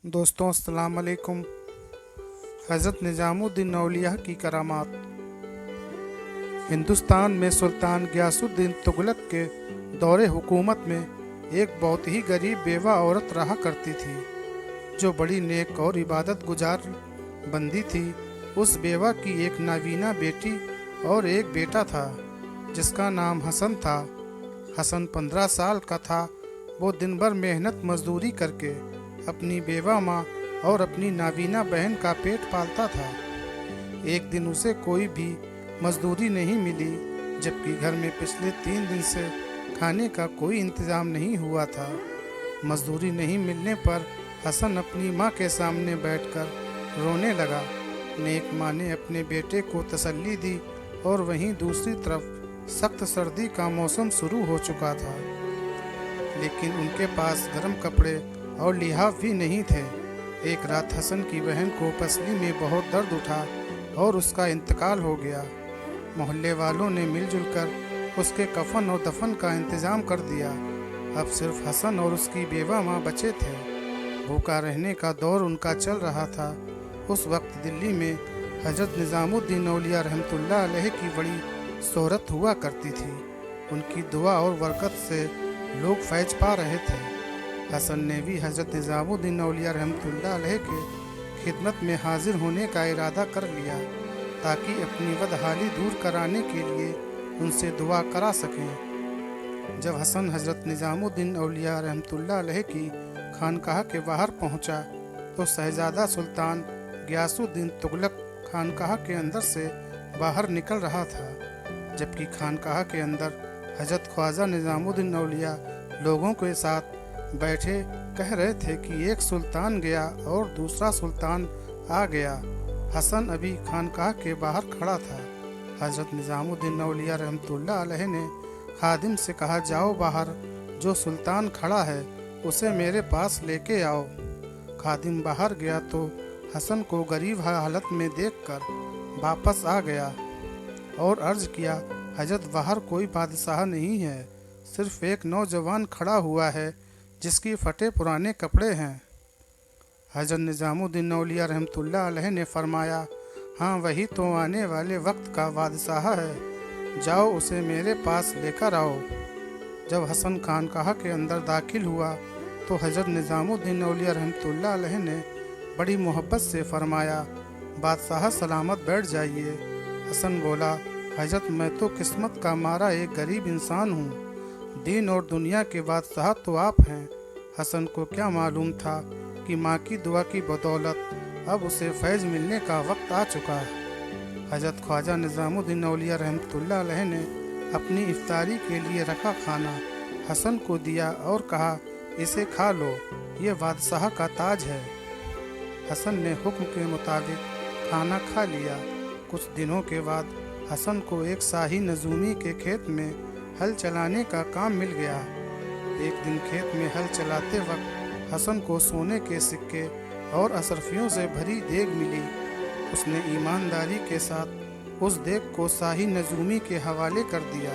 दोस्तों अस्सलाम वालेकुम। हज़रत निज़ामुद्दीन औलिया की करामात। हिंदुस्तान में सुल्तान गियासुद्दीन तुगलक के दौरे हुकूमत में एक बहुत ही गरीब बेवा औरत रहा करती थी, जो बड़ी नेक और इबादत गुजार बंदी थी। उस बेवा की एक नाबीना बेटी और एक बेटा था, जिसका नाम हसन था। हसन 15 साल का था। वो दिन भर मेहनत मजदूरी करके अपनी बेवा माँ और अपनी नाबीना बहन का पेट पालता था। एक दिन उसे कोई भी मजदूरी नहीं मिली, जबकि घर में पिछले 3 दिन से खाने का कोई इंतज़ाम नहीं हुआ था। मजदूरी नहीं मिलने पर हसन अपनी माँ के सामने बैठकर रोने लगा। नेक माँ ने अपने बेटे को तसल्ली दी, और वहीं दूसरी तरफ सख्त सर्दी का मौसम शुरू हो चुका था, लेकिन उनके पास गर्म कपड़े और लिहाफ भी नहीं थे। एक रात हसन की बहन को पसली में बहुत दर्द उठा और उसका इंतकाल हो गया। मोहल्ले वालों ने मिलजुल कर उसके कफन और दफन का इंतज़ाम कर दिया। अब सिर्फ हसन और उसकी बेवा माँ बचे थे। भूखा रहने का दौर उनका चल रहा था। उस वक्त दिल्ली में हज़रत निज़ामुद्दीन औलिया रहमतुल्लाह अलैह की बड़ी शोहरत हुआ करती थी। उनकी दुआ और बरकत से लोग फैज पा रहे थे। हसन ने भी हज़रत निज़ामुद्दीन औलिया रहमतुल्लाह अलैह के खिदमत में हाजिर होने का इरादा कर लिया, ताकि अपनी बदहाली दूर कराने के लिए उनसे दुआ करा सकें। जब हसन हज़रत निज़ामुद्दीन औलिया रहमतुल्लाह अलैह की खानकाह के बाहर पहुंचा, तो शहजादा सुल्तान गियासुद्दीन तुगलक खानकाह के अंदर से बाहर निकल रहा था, जबकि खानकाह के अंदर हज़रत ख्वाजा निज़ामुद्दीन औलिया लोगों के साथ बैठे कह रहे थे कि एक सुल्तान गया और दूसरा सुल्तान आ गया। हसन अभी खानकाह के बाहर खड़ा था। हज़रत निज़ामुद्दीन औलिया रहमतुल्लाह अलैह ने खादिम से कहा, जाओ बाहर, जो सुल्तान खड़ा है उसे मेरे पास लेके आओ। खादिम बाहर गया तो हसन को गरीब हालत में देखकर वापस आ गया और अर्ज़ किया, हज़रत बाहर कोई बादशाह नहीं है, सिर्फ एक नौजवान खड़ा हुआ है जिसकी फटे पुराने कपड़े हैं। हज़रत निज़ामुद्दीन औलिया रहमतुल्लाह अलैह ने फरमाया, हाँ वही तो आने वाले वक्त का बादशाह है, जाओ उसे मेरे पास लेकर आओ। जब हसन खानकाह के अंदर दाखिल हुआ तो हज़रत निज़ामुद्दीन औलिया रहमतुल्लाह अलैह ने बड़ी मोहब्बत से फरमाया, बादशाह सलामत बैठ जाइए। हसन बोला, हज़रत मैं तो किस्मत का मारा एक गरीब इंसान हूँ, दीन और दुनिया के बादशाह तो आप हैं। हसन को क्या मालूम था कि माँ की दुआ की बदौलत अब उसे फैज़ मिलने का वक्त आ चुका है। हज़रत ख्वाजा निज़ामुद्दीन औलिया रहमतुल्लाह अलैह ने अपनी इफ्तारी के लिए रखा खाना हसन को दिया और कहा, इसे खा लो, ये बादशाह का ताज है। हसन ने हुक्म के मुताबिक खाना खा लिया। कुछ दिनों के बाद हसन को एक शाही नजूमी के खेत में हल चलाने का काम मिल गया। एक दिन खेत में हल चलाते वक्त हसन को सोने के सिक्के और अशरफियों से भरी देग मिली। उसने ईमानदारी के साथ उस देग को शाही नजूमी के हवाले कर दिया।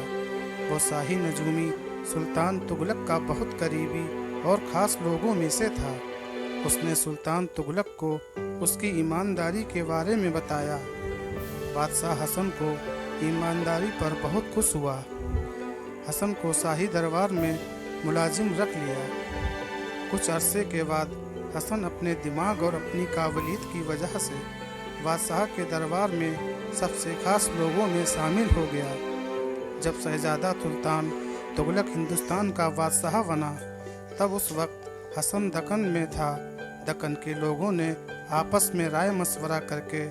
वो शाही नजूमी सुल्तान तुगलक का बहुत करीबी और ख़ास लोगों में से था। उसने सुल्तान तुगलक को उसकी ईमानदारी के बारे में बताया। बादशाह हसन को ईमानदारी पर बहुत खुश हुआ। हसन को शाही दरबार में मुलाजिम रख लिया। कुछ अरसे के बाद हसन अपने दिमाग और अपनी काबिलियत की वजह से बादशाह के दरबार में सबसे खास लोगों में शामिल हो गया। जब शहजादा सुल्तान तुगलक हिंदुस्तान का बादशाह बना, तब उस वक्त हसन दक्कन में था। दक्कन के लोगों ने आपस में राय मशवरा करके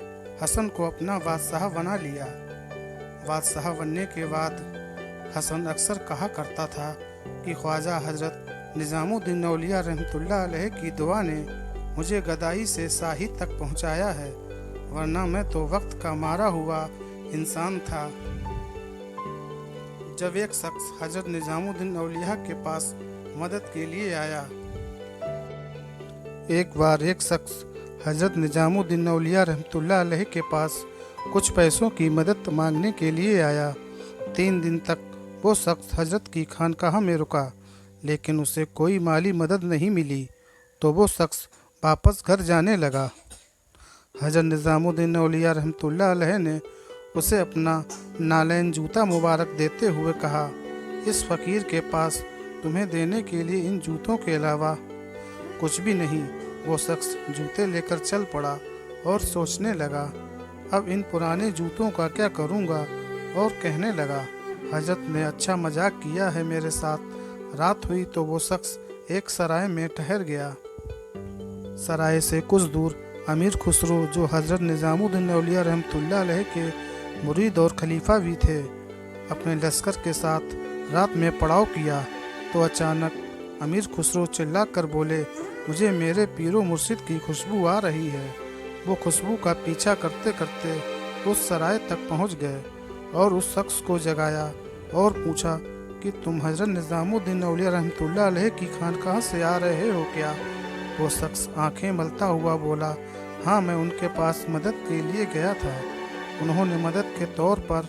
हसन को अपना बादशाह बना लिया। बादशाह बनने के बाद हसन अक्सर कहा करता था कि ख्वाजा हज़रत निज़ामुद्दीन औलिया रहमतुल्लाह अलैह की दुआ ने मुझे गदाई से शाही तक पहुंचाया है, वरना मैं तो वक्त का मारा हुआ इंसान था। जब एक शख्स हज़रत निज़ामुद्दीन औलिया के पास मदद के लिए आया। एक बार एक शख्स हज़रत निज़ामुद्दीन औलिया रहमतुल्लाह अलैह के पास कुछ पैसों की मदद मांगने के लिए आया। 3 दिन तक वो शख्स हज़रत की खानकाह में रुका, लेकिन उसे कोई माली मदद नहीं मिली। तो वो शख्स वापस घर जाने लगा। हज़रत निज़ामुद्दीन औलिया रहमतुल्लाह अलैह ने उसे अपना नालैन जूता मुबारक देते हुए कहा, इस फ़कीर के पास तुम्हें देने के लिए इन जूतों के अलावा कुछ भी नहीं। वो शख्स जूते लेकर चल पड़ा और सोचने लगा, अब इन पुराने जूतों का क्या करूँगा, और कहने लगा, हजरत ने अच्छा मजाक किया है मेरे साथ। रात हुई तो वो शख्स एक सराय में ठहर गया। सराय से कुछ दूर अमीर खुसरो, जो हज़रत निज़ामुद्दीन औलिया रहमतुल्लाह अलैह के मुरीद और खलीफा भी थे, अपने लश्कर के साथ रात में पड़ाव किया तो अचानक अमीर खुसरो चिल्ला कर बोले, मुझे मेरे पीरो मुर्शिद की खुशबू आ रही है। वो खुशबू का पीछा करते करते उस सराय तक पहुंच गए और उस शख्स को जगाया और पूछा कि तुम हज़रत निज़ामुद्दीन औलिया रहमतुल्लाह अलैह की खानकाह से आ रहे हो क्या? वो शख्स आंखें मलता हुआ बोला, हाँ, मैं उनके पास मदद के लिए गया था। उन्होंने मदद के तौर पर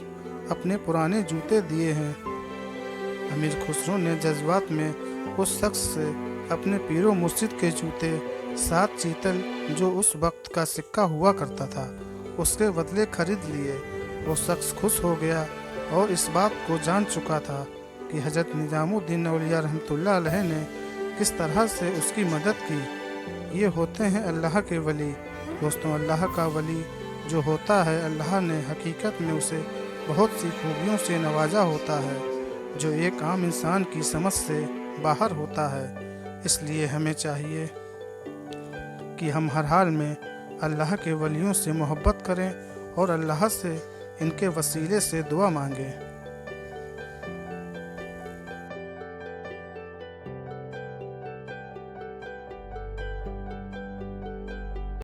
अपने पुराने जूते दिए हैं। अमीर खुसरो ने जज्बात में उस शख्स से अपने पीरो मुर्शिद के जूते 7 चीतल, जो उस वक्त का सिक्का हुआ करता था, उसके बदले खरीद लिए। वो शख्स खुश हो गया और इस बात को जान चुका था कि हज़रत निज़ामुद्दीन औलिया रहमतुल्लाह अलैह ने किस तरह से उसकी मदद की। ये होते हैं अल्लाह के वली। दोस्तों, अल्लाह का वली जो होता है, अल्लाह ने हकीकत में उसे बहुत सी खूबियों से नवाजा होता है जो एक आम इंसान की समझ से बाहर होता है। इसलिए हमें चाहिए कि हम हर हाल में अल्लाह के वलियों से मोहब्बत करें और अल्लाह से इनके वसीले से दुआ मांगें।